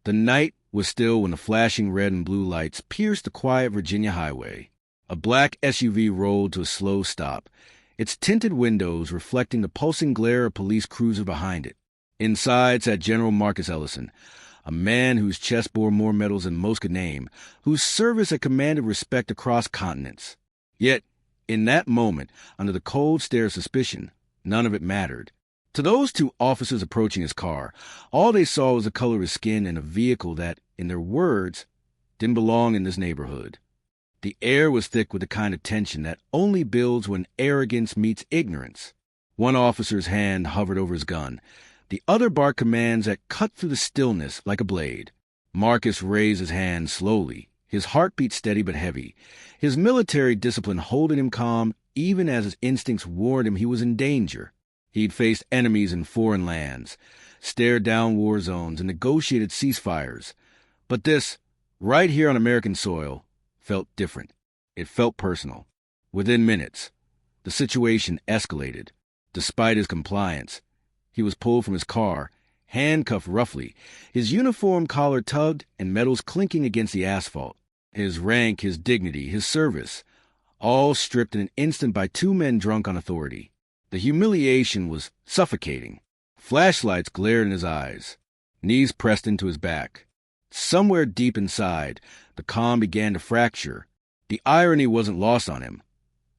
The night was still when the flashing red and blue lights pierced the quiet Virginia highway. A black SUV rolled to a slow stop, its tinted windows reflecting the pulsing glare of police cruisers behind it. Inside sat General Marcus Ellison, a man whose chest bore more medals than most could name, whose service had commanded respect across continents. Yet, in that moment, under the cold stare of suspicion, none of it mattered. To those two officers approaching his car, all they saw was the color of his skin and a vehicle that, in their words, didn't belong in this neighborhood. The air was thick with the kind of tension that only builds when arrogance meets ignorance. One officer's hand hovered over his gun. The other barked commands that cut through the stillness like a blade. Marcus raised his hand slowly, his heartbeat steady but heavy, his military discipline holding him calm even as his instincts warned him he was in danger. He'd faced enemies in foreign lands, stared down war zones, and negotiated ceasefires. But this, right here on American soil, felt different. It felt personal. Within minutes, the situation escalated. Despite his compliance, he was pulled from his car, handcuffed roughly, his uniform collar tugged and medals clinking against the asphalt. His rank, his dignity, his service, all stripped in an instant by two men drunk on authority. The humiliation was suffocating. Flashlights glared in his eyes. Knees pressed into his back. Somewhere deep inside, the calm began to fracture. The irony wasn't lost on him.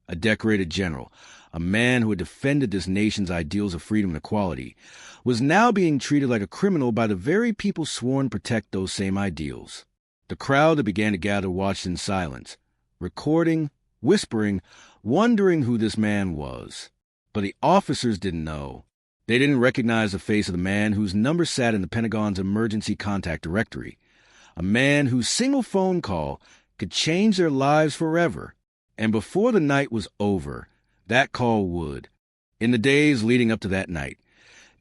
A decorated general, a man who had defended this nation's ideals of freedom and equality, was now being treated like a criminal by the very people sworn to protect those same ideals. The crowd that began to gather watched in silence, recording, whispering, wondering who this man was. But the officers didn't know. They didn't recognize the face of the man whose number sat in the Pentagon's emergency contact directory, a man whose single phone call could change their lives forever. And before the night was over, that call would. In the days leading up to that night,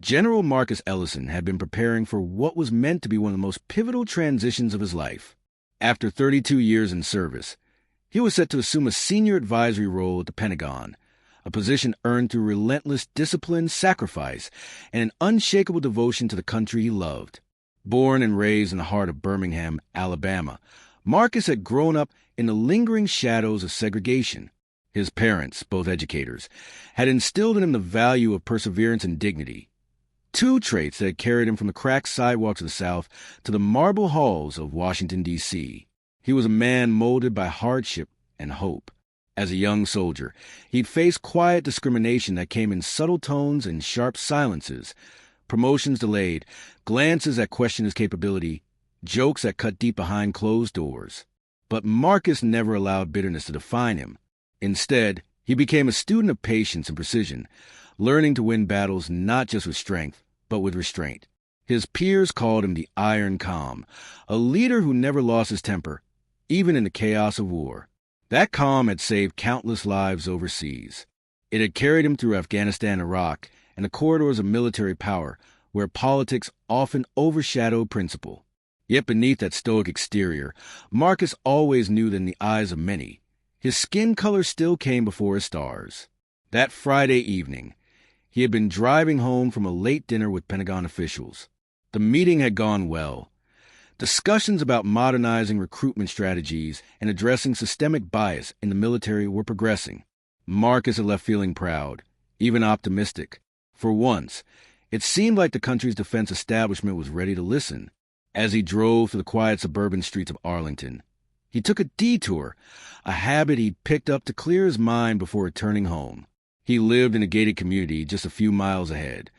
General Marcus Ellison had been preparing for what was meant to be one of the most pivotal transitions of his life. After 32 years in service, he was set to assume a senior advisory role at the Pentagon, a position earned through relentless discipline, sacrifice, and an unshakable devotion to the country he loved. Born and raised in the heart of Birmingham, Alabama, Marcus had grown up in the lingering shadows of segregation. His parents, both educators, had instilled in him the value of perseverance and dignity, two traits that had carried him from the cracked sidewalks of the South to the marble halls of Washington, D.C. He was a man molded by hardship and hope. As a young soldier, he'd faced quiet discrimination that came in subtle tones and sharp silences, promotions delayed, glances that questioned his capability, jokes that cut deep behind closed doors. But Marcus never allowed bitterness to define him. Instead, he became a student of patience and precision, learning to win battles not just with strength, but with restraint. His peers called him the Iron Calm, a leader who never lost his temper, even in the chaos of war. That calm had saved countless lives overseas. It had carried him through Afghanistan and Iraq and the corridors of military power, where politics often overshadowed principle. Yet beneath that stoic exterior, Marcus always knew that in the eyes of many, his skin color still came before his stars. That Friday evening, he had been driving home from a late dinner with Pentagon officials. The meeting had gone well. Discussions about modernizing recruitment strategies and addressing systemic bias in the military were progressing. Marcus had left feeling proud, even optimistic. For once, it seemed like the country's defense establishment was ready to listen. As he drove through the quiet suburban streets of Arlington, he took a detour, a habit he'd picked up to clear his mind before returning home. He lived in a gated community just a few miles ahead,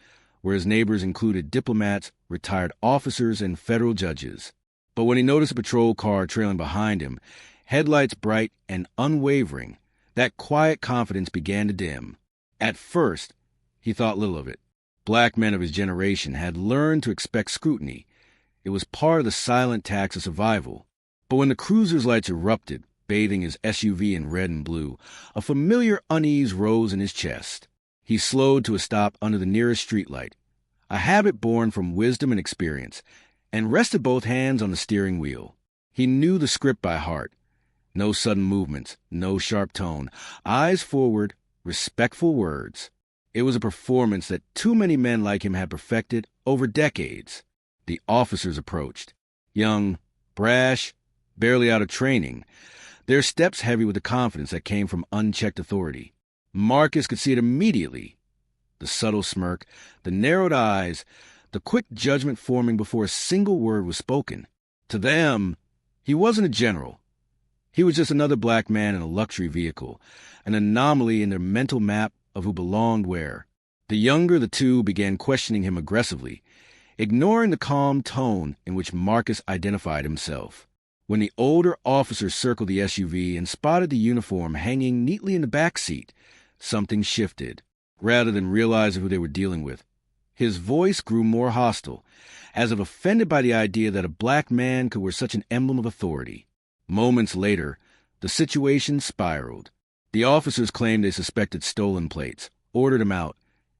where his neighbors included diplomats, retired officers, and federal judges. But when he noticed a patrol car trailing behind him, headlights bright and unwavering, that quiet confidence began to dim. At first, he thought little of it. Black men of his generation had learned to expect scrutiny. It was part of the silent tax of survival. But when the cruiser's lights erupted, bathing his SUV in red and blue, a familiar unease rose in his chest. He slowed to a stop under the nearest streetlight, a habit born from wisdom and experience, and rested both hands on the steering wheel. He knew the script by heart. No sudden movements, no sharp tone, eyes forward, respectful words. It was a performance that too many men like him had perfected over decades. The officers approached. Young, brash, barely out of training, their steps heavy with the confidence that came from unchecked authority. Marcus could see it immediately. The subtle smirk, the narrowed eyes, the quick judgment forming before a single word was spoken. To them, he wasn't a general. He was just another black man in a luxury vehicle, an anomaly in their mental map of who belonged where. The younger the two began questioning him aggressively, ignoring the calm tone in which Marcus identified himself. When the older officer circled the SUV and spotted the uniform hanging neatly in the back seat, something shifted. Rather than realizing who they were dealing with, his voice grew more hostile, as if offended by the idea that a black man could wear such an emblem of authority. Moments later, the situation spiraled. The officers claimed they suspected stolen plates, ordered him out,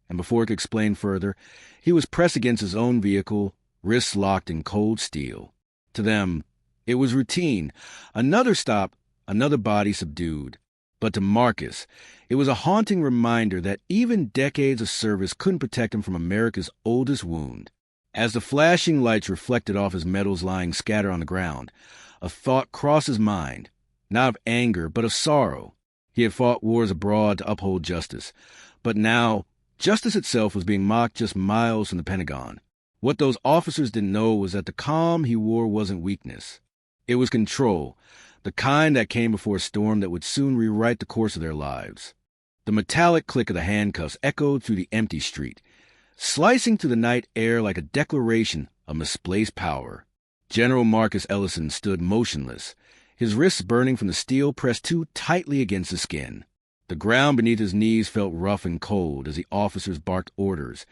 and before he could explain further, he was pressed against his own vehicle, wrists locked in cold steel. To them, it was routine. Another stop, another body subdued. But to Marcus, it was a haunting reminder that even decades of service couldn't protect him from America's oldest wound. As the flashing lights reflected off his medals lying scattered on the ground, a thought crossed his mind, not of anger, but of sorrow. He had fought wars abroad to uphold justice, but now justice itself was being mocked just miles from the Pentagon. What those officers didn't know was that the calm he wore wasn't weakness. It was control, the kind that came before a storm that would soon rewrite the course of their lives. The metallic click of the handcuffs echoed through the empty street, slicing through the night air like a declaration of misplaced power. General Marcus Ellison stood motionless, his wrists burning from the steel pressed too tightly against his skin. The ground beneath his knees felt rough and cold as the officers barked orders,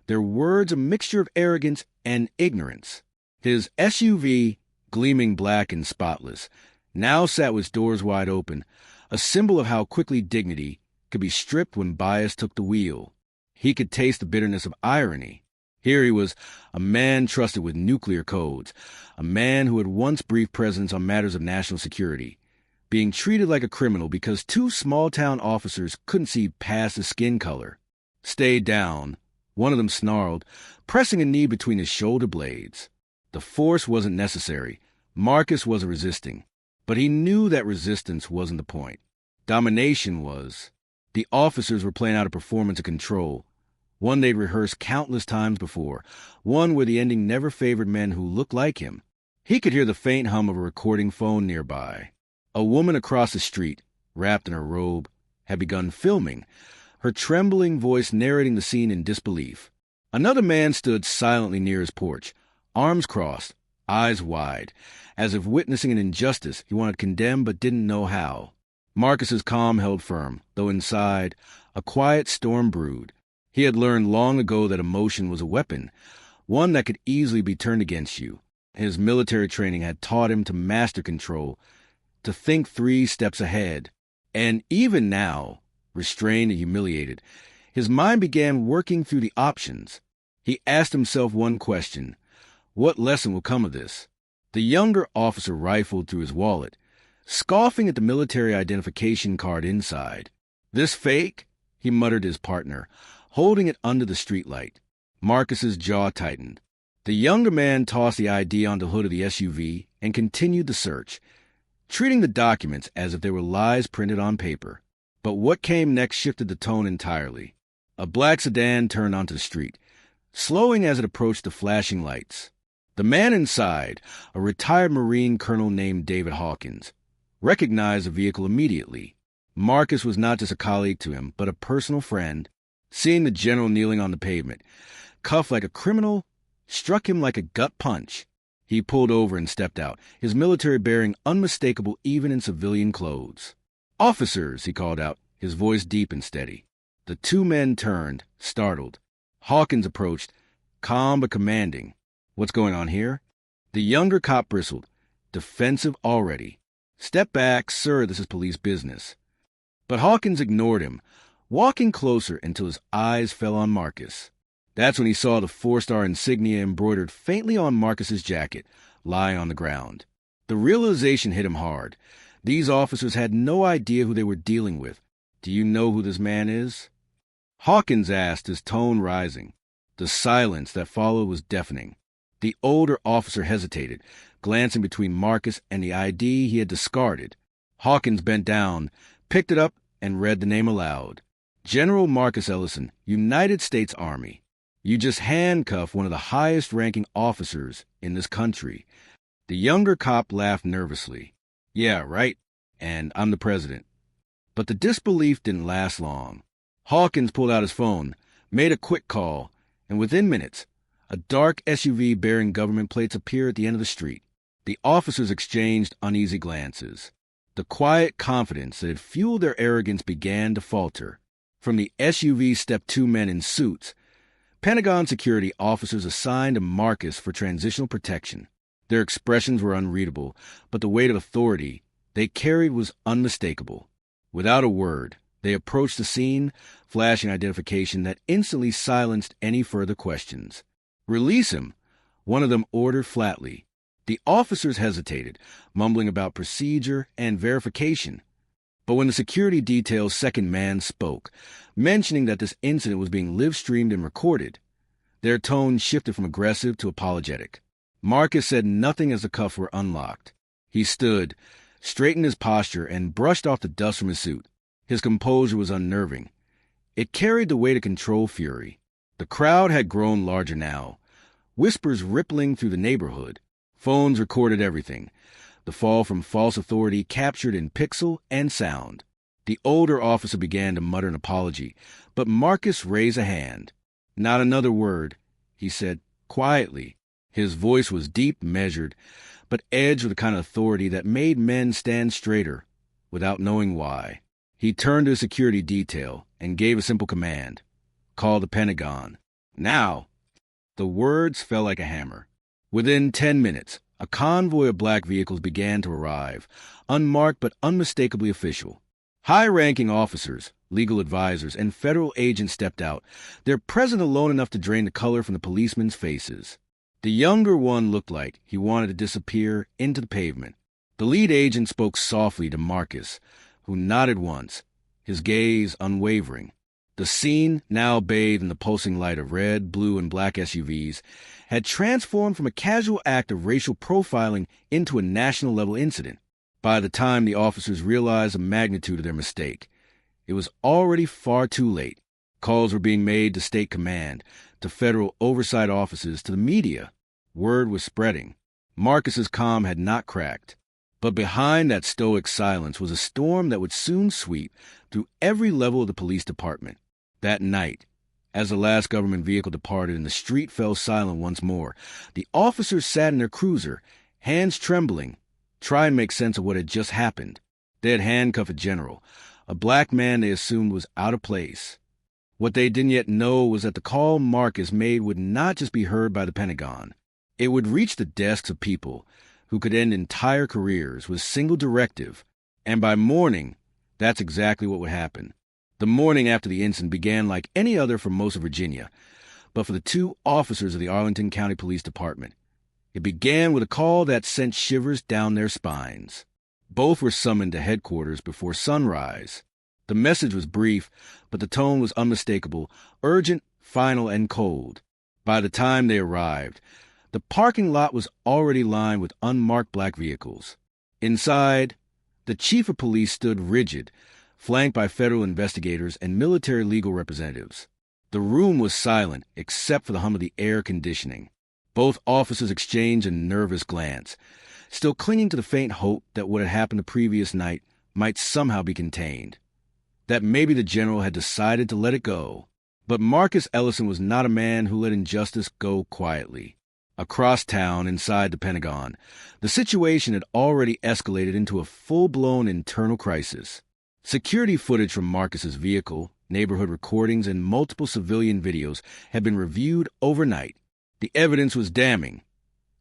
their words a mixture of arrogance and ignorance. His SUV, gleaming black and spotless, now sat with its doors wide open, a symbol of how quickly dignity could be stripped when bias took the wheel. He could taste the bitterness of irony. Here he was, a man trusted with nuclear codes, a man who had once briefed presidents on matters of national security, being treated like a criminal because two small-town officers couldn't see past his skin color. "Stay down," one of them snarled, pressing a knee between his shoulder blades. The force wasn't necessary. Marcus wasn't resisting. But he knew that resistance wasn't the point. Domination was. The officers were playing out a performance of control, one they'd rehearsed countless times before, one where the ending never favored men who looked like him. He could hear the faint hum of a recording phone nearby. A woman across the street, wrapped in her robe, had begun filming, her trembling voice narrating the scene in disbelief. Another man stood silently near his porch, arms crossed, eyes wide, as if witnessing an injustice he wanted to condemn but didn't know how. Marcus's calm held firm, though inside, a quiet storm brewed. He had learned long ago that emotion was a weapon, one that could easily be turned against you. His military training had taught him to master control, to think 3 steps ahead. And even now, restrained and humiliated, his mind began working through the options. He asked himself one question: what lesson will come of this? The younger officer rifled through his wallet, scoffing at the military identification card inside. "This fake?" he muttered to his partner, holding it under the streetlight. Marcus's jaw tightened. The younger man tossed the ID onto the hood of the SUV and continued the search, treating the documents as if they were lies printed on paper. But what came next shifted the tone entirely. A black sedan turned onto the street, slowing as it approached the flashing lights. The man inside, a retired Marine colonel named David Hawkins, recognized the vehicle immediately. Marcus was not just a colleague to him, but a personal friend. Seeing the general kneeling on the pavement, cuffed like a criminal, struck him like a gut punch. He pulled over and stepped out, his military bearing unmistakable even in civilian clothes. "Officers," he called out, his voice deep and steady. The 2 men turned, startled. Hawkins approached, calm but commanding. "What's going on here?" The younger cop bristled, defensive already. "Step back, sir, this is police business." But Hawkins ignored him, walking closer until his eyes fell on Marcus. That's when he saw the 4-star insignia embroidered faintly on Marcus's jacket, lie on the ground. The realization hit him hard. These officers had no idea who they were dealing with. "Do you know who this man is?" Hawkins asked, his tone rising. The silence that followed was deafening. The older officer hesitated, glancing between Marcus and the ID he had discarded. Hawkins bent down, picked it up, and read the name aloud. General Marcus Ellison, United States Army. You just handcuffed one of the highest-ranking officers in this country. The younger cop laughed nervously. Yeah, right. And I'm the president. But the disbelief didn't last long. Hawkins pulled out his phone, made a quick call, and within minutes, a dark SUV bearing government plates appeared at the end of the street. The officers exchanged uneasy glances. The quiet confidence that had fueled their arrogance began to falter. From the SUV stepped two men in suits, Pentagon security officers assigned to Marcus for transitional protection. Their expressions were unreadable, but the weight of authority they carried was unmistakable. Without a word, they approached the scene, flashing identification that instantly silenced any further questions. "Release him," one of them ordered flatly. The officers hesitated, mumbling about procedure and verification. But when the security detail's second man spoke, mentioning that this incident was being live-streamed and recorded, their tone shifted from aggressive to apologetic. Marcus said nothing as the cuffs were unlocked. He stood, straightened his posture, and brushed off the dust from his suit. His composure was unnerving. It carried the weight of controlled fury. The crowd had grown larger now, whispers rippling through the neighborhood. Phones recorded everything, the fall from false authority captured in pixel and sound. The older officer began to mutter an apology, but Marcus raised a hand. "Not another word," he said quietly. His voice was deep, measured, but edged with the kind of authority that made men stand straighter, without knowing why. He turned to the security detail and gave a simple command. "Call the Pentagon. Now!" The words fell like a hammer. Within 10 minutes, a convoy of black vehicles began to arrive, unmarked but unmistakably official. High-ranking officers, legal advisors, and federal agents stepped out, their presence alone enough to drain the color from the policemen's faces. The younger one looked like he wanted to disappear into the pavement. The lead agent spoke softly to Marcus, who nodded once, his gaze unwavering. The scene, now bathed in the pulsing light of red, blue, and black SUVs, had transformed from a casual act of racial profiling into a national-level incident. By the time the officers realized the magnitude of their mistake, it was already far too late. Calls were being made to state command, to federal oversight offices, to the media. Word was spreading. Marcus's calm had not cracked. But behind that stoic silence was a storm that would soon sweep through every level of the police department. That night, as the last government vehicle departed and the street fell silent once more, the officers sat in their cruiser, hands trembling, trying to make sense of what had just happened. They had handcuffed a general, a black man they assumed was out of place. What they didn't yet know was that the call Marcus made would not just be heard by the Pentagon. It would reach the desks of people who could end entire careers with a single directive, and by morning, that's exactly what would happen. The morning after the incident began like any other for most of Virginia, but for the two officers of the Arlington County Police Department, it began with a call that sent shivers down their spines. Both were summoned to headquarters before sunrise. The message was brief, but the tone was unmistakable, urgent, final, and cold. By the time they arrived, the parking lot was already lined with unmarked black vehicles. Inside, the chief of police stood rigid, flanked by federal investigators and military legal representatives. The room was silent except for the hum of the air conditioning. Both officers exchanged a nervous glance, still clinging to the faint hope that what had happened the previous night might somehow be contained, that maybe the general had decided to let it go. But Marcus Ellison was not a man who let injustice go quietly. Across town, inside the Pentagon, the situation had already escalated into a full-blown internal crisis. Security footage from Marcus's vehicle, neighborhood recordings, and multiple civilian videos had been reviewed overnight. The evidence was damning.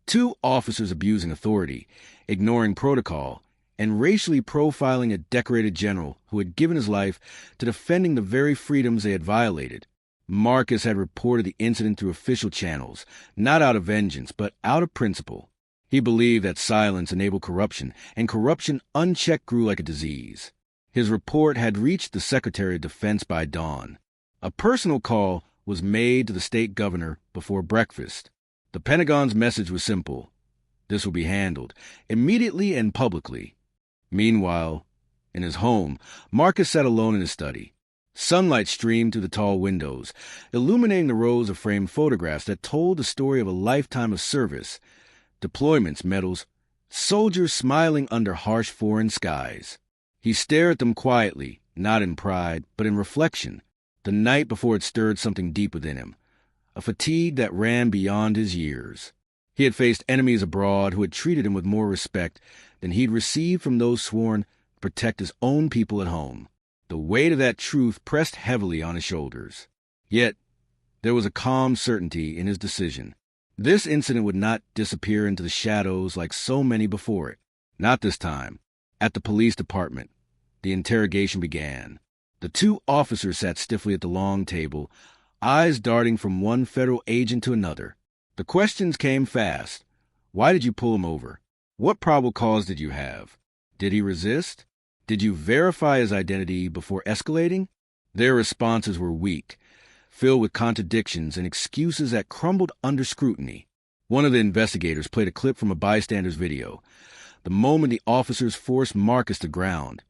2 officers abusing authority, ignoring protocol, and racially profiling a decorated general who had given his life to defending the very freedoms they had violated. Marcus had reported the incident through official channels, not out of vengeance, but out of principle. He believed that silence enabled corruption, and corruption unchecked grew like a disease. His report had reached the Secretary of Defense by dawn. A personal call was made to the state governor before breakfast. The Pentagon's message was simple. This will be handled immediately and publicly. Meanwhile, in his home, Marcus sat alone in his study. Sunlight streamed through the tall windows, illuminating the rows of framed photographs that told the story of a lifetime of service, deployments, medals, soldiers smiling under harsh foreign skies. He stared at them quietly, not in pride, but in reflection. The night before had stirred something deep within him, a fatigue that ran beyond his years. He had faced enemies abroad who had treated him with more respect than he'd received from those sworn to protect his own people at home. The weight of that truth pressed heavily on his shoulders. Yet, there was a calm certainty in his decision. This incident would not disappear into the shadows like so many before it. Not this time. At the police department, the interrogation began. The two officers sat stiffly at the long table, eyes darting from one federal agent to another. The questions came fast. Why did you pull him over? What probable cause did you have? Did he resist? Did you verify his identity before escalating? Their responses were weak, filled with contradictions and excuses that crumbled under scrutiny. One of the investigators played a clip from a bystander's video. The moment the officers forced Marcus to ground,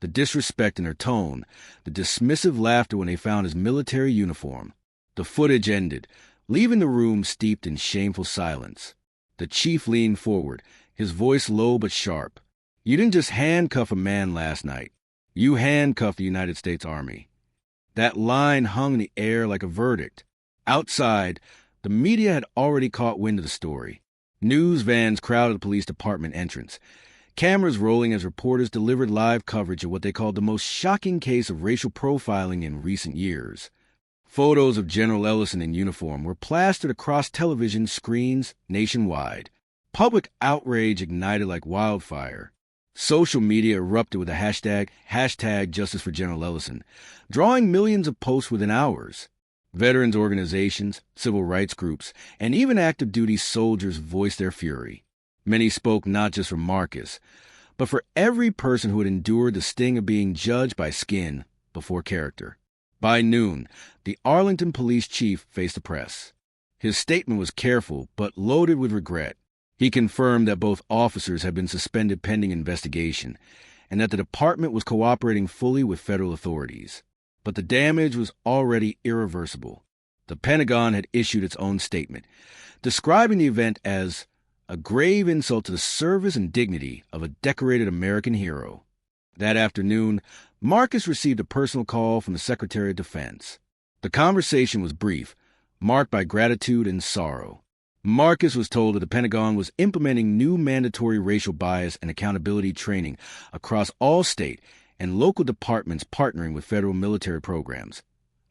the disrespect in her tone, the dismissive laughter when they found his military uniform. The footage ended, leaving the room steeped in shameful silence. The chief leaned forward, his voice low but sharp. You didn't just handcuff a man last night. You handcuffed the United States Army. That line hung in the air like a verdict. Outside, the media had already caught wind of the story. News vans crowded the police department entrance, cameras rolling as reporters delivered live coverage of what they called the most shocking case of racial profiling in recent years. Photos of General Ellison in uniform were plastered across television screens nationwide. Public outrage ignited like wildfire. Social media erupted with the hashtag Justice for General Ellison, drawing millions of posts within hours. Veterans organizations, civil rights groups, and even active duty soldiers voiced their fury. Many spoke not just for Marcus, but for every person who had endured the sting of being judged by skin before character. By noon, the Arlington police chief faced the press. His statement was careful but loaded with regret. He confirmed that both officers had been suspended pending investigation, and that the department was cooperating fully with federal authorities. But the damage was already irreversible. The Pentagon had issued its own statement, describing the event as a grave insult to the service and dignity of a decorated American hero. That afternoon, Marcus received a personal call from the Secretary of Defense. The conversation was brief, marked by gratitude and sorrow. Marcus was told that the Pentagon was implementing new mandatory racial bias and accountability training across all state and local departments partnering with federal military programs,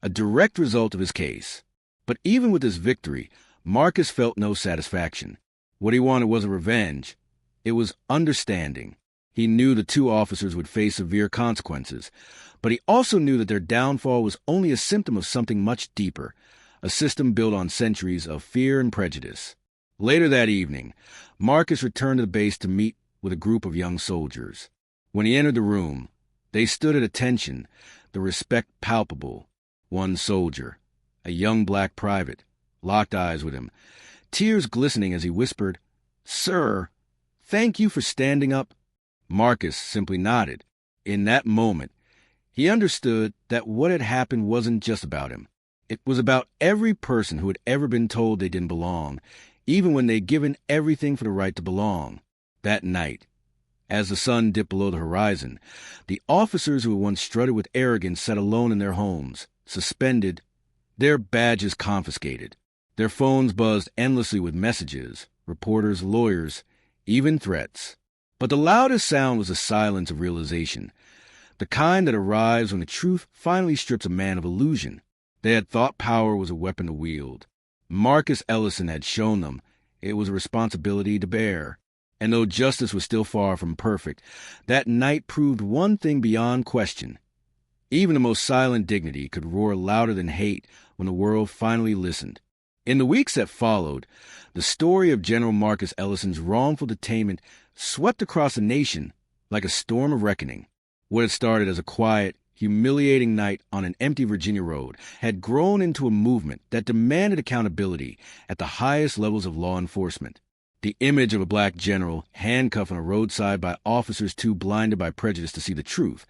a direct result of his case. But even with this victory, Marcus felt no satisfaction. What he wanted wasn't revenge. It was understanding. He knew the two officers would face severe consequences, but he also knew that their downfall was only a symptom of something much deeper, a system built on centuries of fear and prejudice. Later that evening, Marcus returned to the base to meet with a group of young soldiers. When he entered the room, they stood at attention, the respect palpable. One soldier, a young black private, locked eyes with him, tears glistening as he whispered, "Sir, thank you for standing up." Marcus simply nodded. In that moment, he understood that what had happened wasn't just about him. It was about every person who had ever been told they didn't belong, even when they'd given everything for the right to belong. That night, as the sun dipped below the horizon, the officers who had once strutted with arrogance sat alone in their homes, suspended, their badges confiscated. Their phones buzzed endlessly with messages, reporters, lawyers, even threats. But the loudest sound was the silence of realization, the kind that arrives when the truth finally strips a man of illusion. They had thought power was a weapon to wield. Marcus Ellison had shown them it was a responsibility to bear. And though justice was still far from perfect, that night proved one thing beyond question. Even the most silent dignity could roar louder than hate when the world finally listened. In the weeks that followed, the story of General Marcus Ellison's wrongful detainment swept across the nation like a storm of reckoning. What had started as a quiet, humiliating night on an empty Virginia road had grown into a movement that demanded accountability at the highest levels of law enforcement. The image of a black general handcuffed on a roadside by officers too blinded by prejudice to see the truth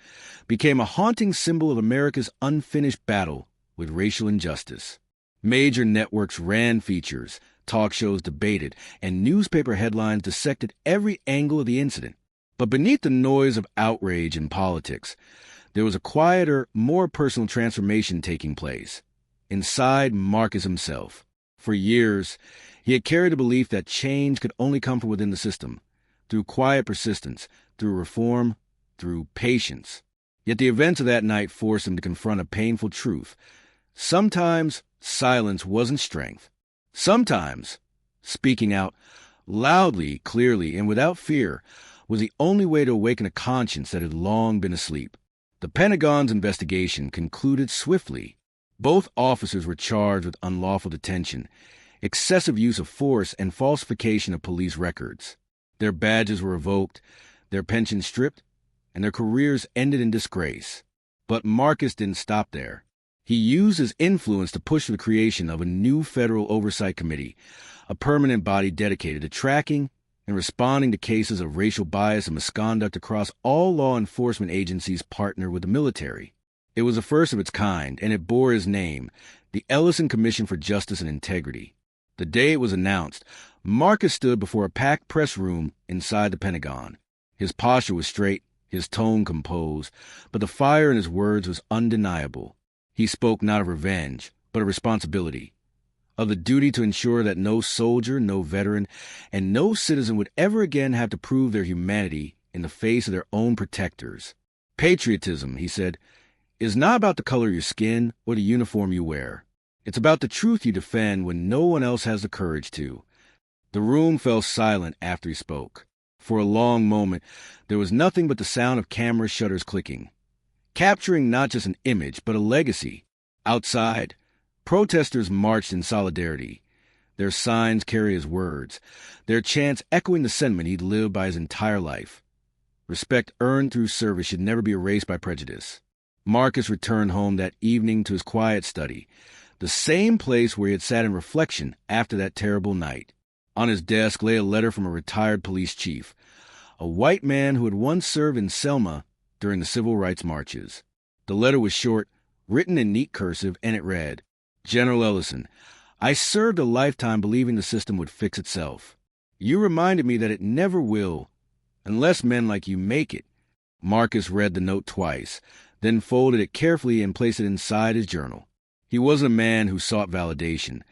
became a haunting symbol of America's unfinished battle with racial injustice. Major networks ran features, talk shows debated, and newspaper headlines dissected every angle of the incident. But beneath the noise of outrage and politics, there was a quieter, more personal transformation taking place. Inside Marcus himself, for years, he had carried the belief that change could only come from within the system, through quiet persistence, through reform, through patience. Yet the events of that night forced him to confront a painful truth. Sometimes silence wasn't strength. Sometimes speaking out loudly, clearly, and without fear was the only way to awaken a conscience that had long been asleep. The Pentagon's investigation concluded swiftly. Both officers were charged with unlawful detention, excessive use of force, and falsification of police records. Their badges were revoked, their pensions stripped, and their careers ended in disgrace. But Marcus didn't stop there. He used his influence to push for the creation of a new federal oversight committee, a permanent body dedicated to tracking and responding to cases of racial bias and misconduct across all law enforcement agencies partnered with the military. It was the first of its kind, and it bore his name, the Ellison Commission for Justice and Integrity. The day it was announced, Marcus stood before a packed press room inside the Pentagon. His posture was straight, his tone composed, but the fire in his words was undeniable. He spoke not of revenge, but of responsibility, of the duty to ensure that no soldier, no veteran, and no citizen would ever again have to prove their humanity in the face of their own protectors. Patriotism, he said, is not about the color of your skin or the uniform you wear. It's about the truth you defend when no one else has the courage to. The room fell silent after he spoke. For a long moment, there was nothing but the sound of camera shutters clicking, capturing not just an image, but a legacy. Outside, protesters marched in solidarity. Their signs carried his words, their chants echoing the sentiment he'd lived by his entire life. Respect earned through service should never be erased by prejudice. Marcus returned home that evening to his quiet study, the same place where he had sat in reflection after that terrible night. On his desk lay a letter from a retired police chief, a white man who had once served in Selma during the civil rights marches. The letter was short, written in neat cursive, and it read, "General Ellison, I served a lifetime believing the system would fix itself. You reminded me that it never will, unless men like you make it." Marcus read the note twice, then folded it carefully and placed it inside his journal. He wasn't a man who sought validation,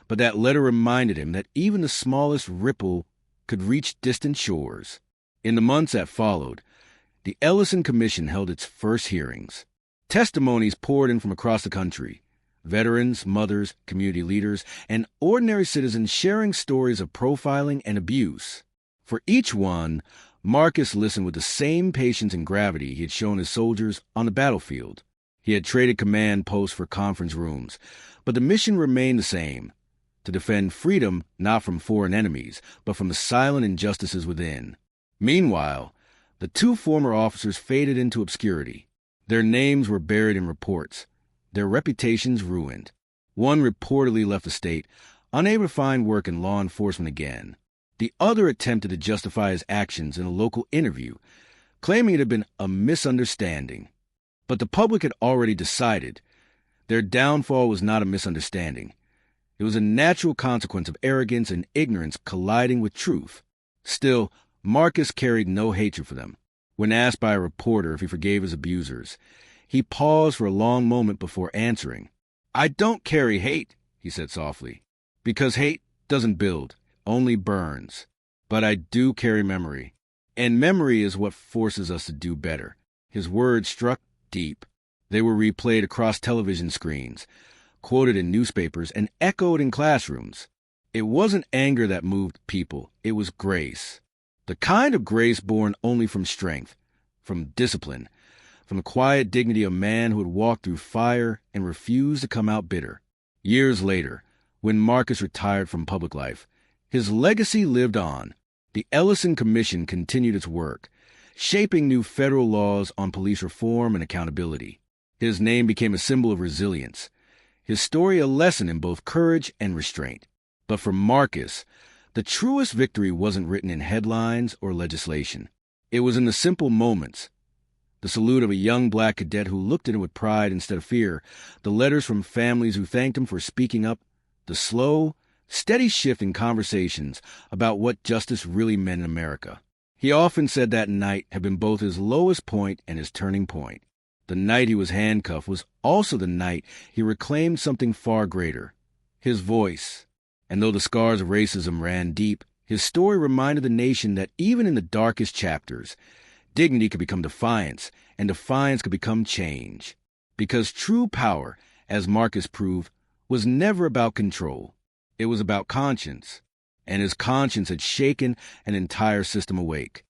but that letter reminded him that even the smallest ripple could reach distant shores. In the months that followed, the Ellison Commission held its first hearings. Testimonies poured in from across the country. Veterans, mothers, community leaders, and ordinary citizens sharing stories of profiling and abuse. For each one, Marcus listened with the same patience and gravity he had shown his soldiers on the battlefield. He had traded command posts for conference rooms, but the mission remained the same: to defend freedom not from foreign enemies, but from the silent injustices within. Meanwhile, the two former officers faded into obscurity. Their names were buried in reports, their reputations ruined. One reportedly left the state, unable to find work in law enforcement again. The other attempted to justify his actions in a local interview, claiming it had been a misunderstanding. But the public had already decided their downfall was not a misunderstanding. It was a natural consequence of arrogance and ignorance colliding with truth. Still, Marcus carried no hatred for them. When asked by a reporter if he forgave his abusers, he paused for a long moment before answering. "I don't carry hate," he said softly, "because hate doesn't build, only burns. But I do carry memory, and memory is what forces us to do better." His words struck deep. They were replayed across television screens, quoted in newspapers, and echoed in classrooms. It wasn't anger that moved people, it was grace. The kind of grace born only from strength, from discipline, from the quiet dignity of a man who had walked through fire and refused to come out bitter. Years later, when Marcus retired from public life, his legacy lived on. The Ellison Commission continued its work, shaping new federal laws on police reform and accountability. His name became a symbol of resilience, his story a lesson in both courage and restraint. But for Marcus, the truest victory wasn't written in headlines or legislation. It was in the simple moments. The salute of a young black cadet who looked at him with pride instead of fear, the letters from families who thanked him for speaking up, the slow, steady shift in conversations about what justice really meant in America. He often said that night had been both his lowest point and his turning point. The night he was handcuffed was also the night he reclaimed something far greater, his voice. And though the scars of racism ran deep, his story reminded the nation that even in the darkest chapters, dignity could become defiance, and defiance could become change. Because true power, as Marcus proved, was never about control. It was about conscience. And his conscience had shaken an entire system awake.